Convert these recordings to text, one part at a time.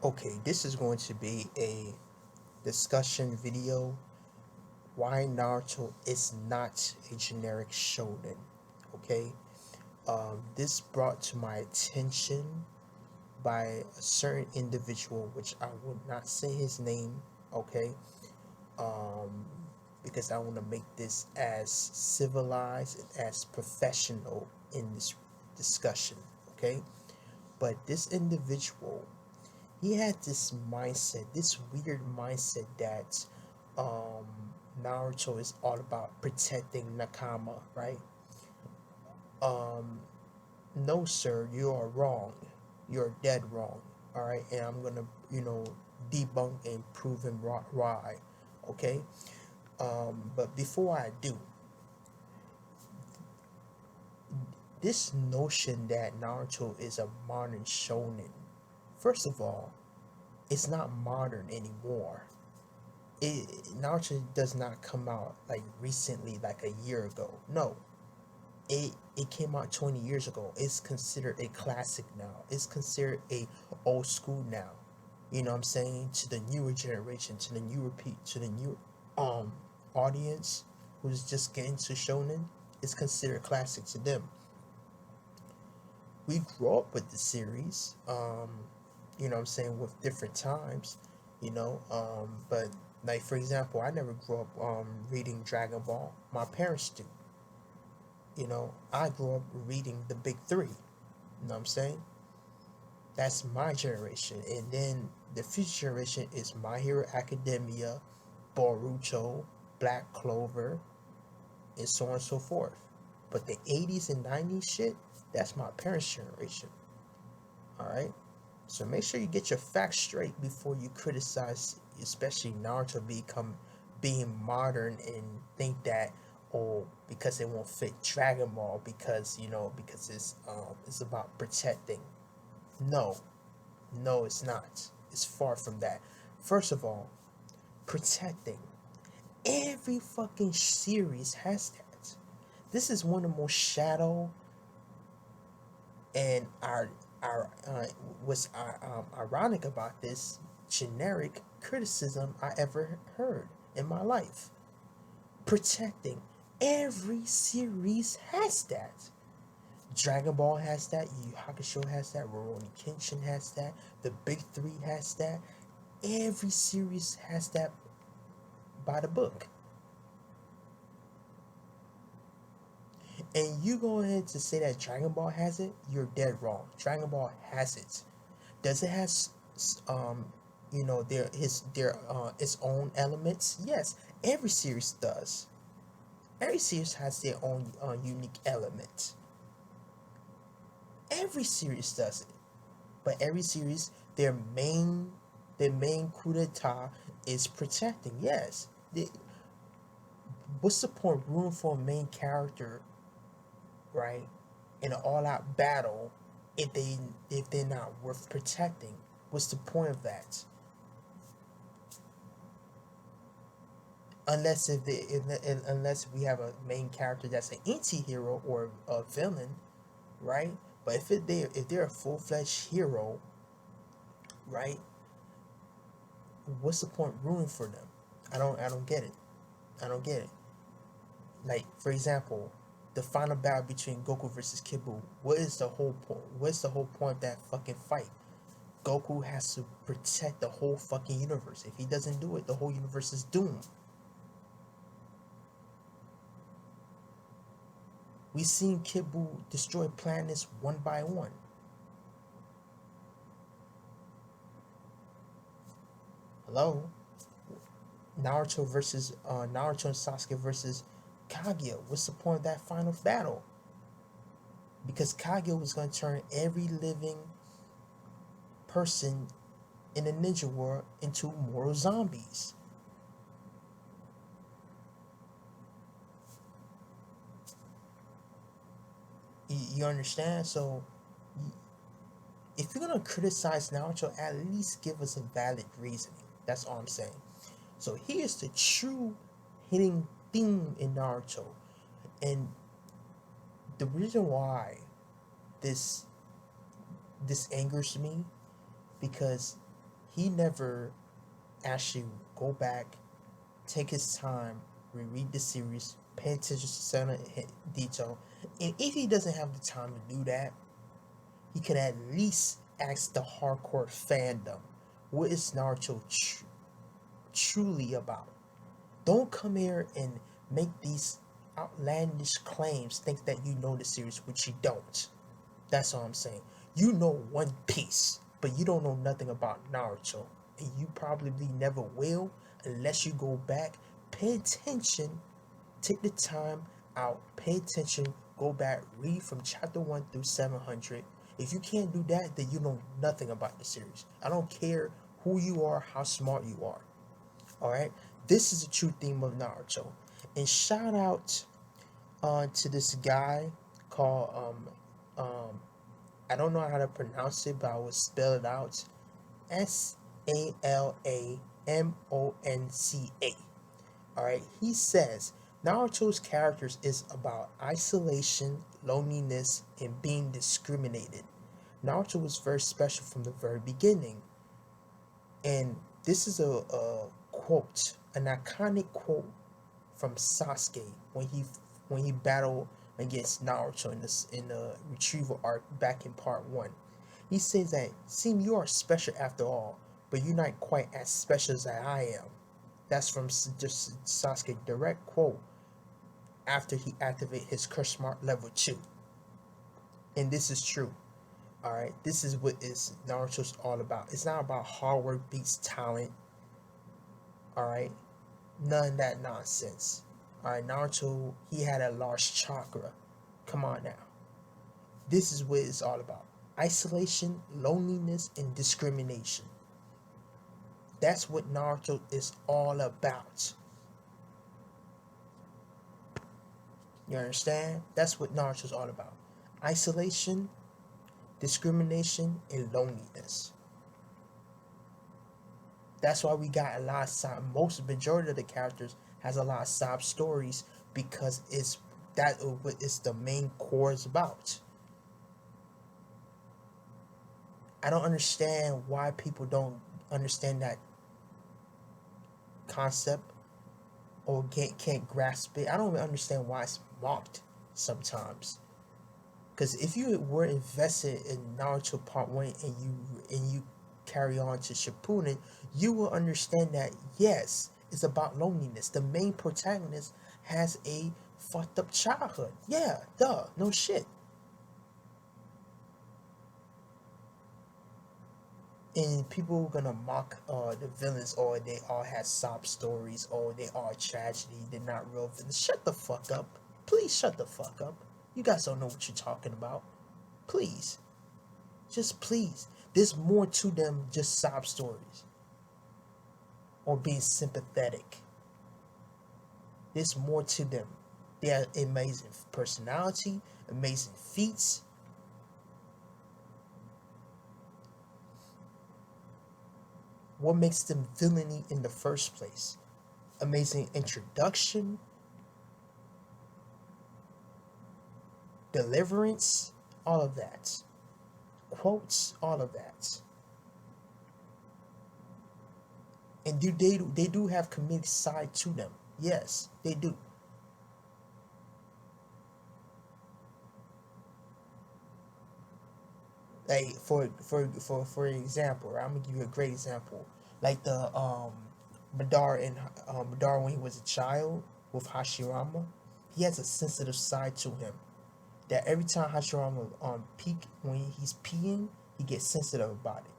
Okay, this is going to be a discussion video why Naruto is not a generic shonen. Okay, this brought to my attention by a certain individual, which I will not say his name. Okay, um, because I want to make this as civilized and as professional in this discussion. Okay, but this individual, he had this mindset, this weird mindset that um, Naruto is all about protecting Nakama, right? Um, no, sir, you are wrong. You're dead wrong. All right, and I'm gonna, debunk and prove him why. Okay. But before I do, this notion that Naruto is a modern shonen, first of all, it's not modern anymore. it Naruto does not come out like recently, like a year ago. No, it came out 20 years ago. It's considered a classic now. It's considered a old school now. You know what I'm saying? To the newer generation, to the newer to the new um audience who's just getting to shonen, it's considered classic to them. We grew up with the series. You know what I'm saying, with different times, but like for example, I never grew up reading Dragon Ball. My parents do. I grew up reading the big three. You know what I'm saying? That's my generation. And then the future generation is My Hero Academia, Boruto, Black Clover, and so on and so forth. But the 80s and 90s shit, that's my parents' generation. Alright? So make sure you get your facts straight before you criticize, especially Naruto being modern and think that, oh, because it won't fit Dragon Ball, because it's about protecting. No, no, it's not. It's far from that. First of all, protecting. Every fucking series has that. This is one of the most shadow and our what's ironic about this generic criticism I ever heard in my life. Protecting. Every series has that. Dragon Ball has that. Yu Yu Hakusho has that. Rurouni Kenshin has that. The Big Three has that. Every series has that by the book. And you go ahead to say that Dragon Ball has it, you're dead wrong. Dragon Ball has it. Does it have um their its own elements? Yes, every series does. Every series has their own unique element. Every series does it. But every series, their main coup d'etat is protecting. Yes. What's the point rooting for a main character, right, in an all-out battle if they're not worth protecting? What's the point of that? Unless we have a main character that's an anti-hero or a villain, right? But if they're a full-fledged hero, right, what's the point rooting for them? I don't get it. I don't get it. Like for example, the final battle between Goku versus Kibu. What is the whole point? What's the whole point of that fucking fight? Goku has to protect the whole fucking universe. If he doesn't do it, the whole universe is doomed. We've seen Kibu destroy planets one by one. Hello? Naruto and Sasuke versus Kaguya. What's the point of that final battle? Because Kaguya was going to turn every living person in the ninja world into mortal zombies. You understand? So, if you're gonna criticize Naruto, at least give us a valid reasoning. That's all I'm saying. So here's the true hitting theme in Naruto, and the reason why this this angers me, because he never actually go back, take his time, reread the series, pay attention to certain detail. And if he doesn't have the time to do that, he could at least ask the hardcore fandom, what is Naruto truly about? Don't come here and make these outlandish claims, think that you know the series, which you don't. That's all I'm saying. You know One Piece, but you don't know nothing about Naruto. And you probably never will unless you go back, pay attention, take the time out, pay attention, go back, read from chapter 1 through 700. If you can't do that, then you know nothing about the series. I don't care who you are, how smart you are. Alright? This is the true theme of Naruto. And shout out to this guy called I don't know how to pronounce it, but I will spell it out. Salamonca. Alright, he says Naruto's characters is about isolation, loneliness, and being discriminated. Naruto was very special from the very beginning. And this is a quote, an iconic quote from Sasuke when he battled against Naruto in the retrieval arc back in part 1. He says that, "Seem you are special after all, but you're not quite as special as I am." That's from just Sasuke direct quote after he activated his Crush Mark level 2. And this is true. Alright, this is what is Naruto's all about. It's not about hard work beats talent. Alright, none of that nonsense. Alright, Naruto, he had a large chakra. Come on now. This is what it's all about. Isolation, loneliness, and discrimination. That's what Naruto is all about. You understand? That's what Naruto is all about. Isolation, discrimination, and loneliness. That's why we got a lot of most majority of the characters has a lot of sob stories, because it's what it's the main core is about. I don't understand why people don't understand that concept or can't grasp it. I don't even understand why it's mocked sometimes. Because if you were invested in Naruto Part 1 and you carry on to Shippuden, you will understand that yes, it's about loneliness. The main protagonist has a fucked up childhood. Yeah, duh, no shit. And people are gonna mock the villains, or they all had sob stories, or they are tragedy, they're not real villains. Shut the fuck up. Please shut the fuck up. You guys don't know what you're talking about. Please. Just please. There's more to them just sob stories. Or being sympathetic. There's more to them. They have amazing personality, amazing feats. What makes them villainy in the first place? Amazing introduction, deliverance, all of that. Quotes, all of that. And they do have comedic side to them. Yes, they do. Like for example, I'm gonna give you a great example. Like the Madara when he was a child with Hashirama, he has a sensitive side to him. That every time Hashirama peek when he's peeing, he gets sensitive about it.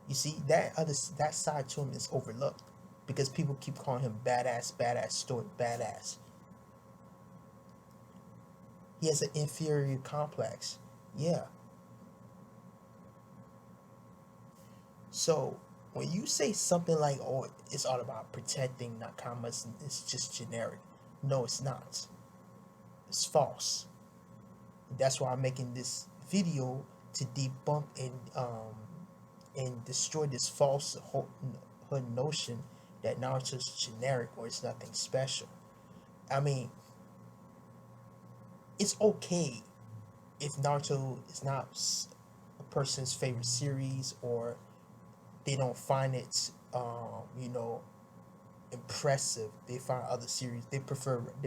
You see that side to him is overlooked because people keep calling him badass, badass, stoic, badass. He has an inferior complex. Yeah. So when you say something like, "Oh, it's all about protecting Nakamas," it's just generic. No, it's not. It's false. That's why I'm making this video to debunk and destroy this falsehood notion that Naruto's generic or it's nothing special. I mean, it's okay if Naruto is not a person's favorite series, or they don't find it, impressive. They find other series. They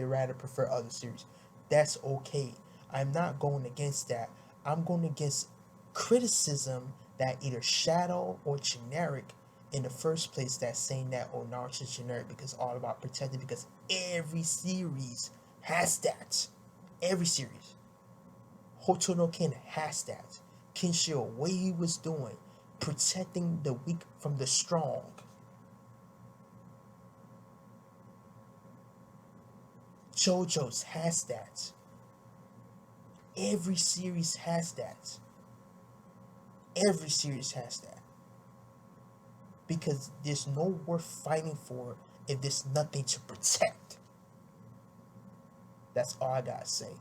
rather prefer other series. That's okay. I'm not going against that. I'm going against criticism that either shadow or generic in the first place, that's saying that, oh, Naruto's generic because it's all about protecting, because every series has that. Every series. Hoto no Ken has that. Kinshio, what he was doing, protecting the weak from the strong. JoJo's has that. Every series has that. Every series has that. Because there's no worth fighting for if there's nothing to protect. That's all I gotta say.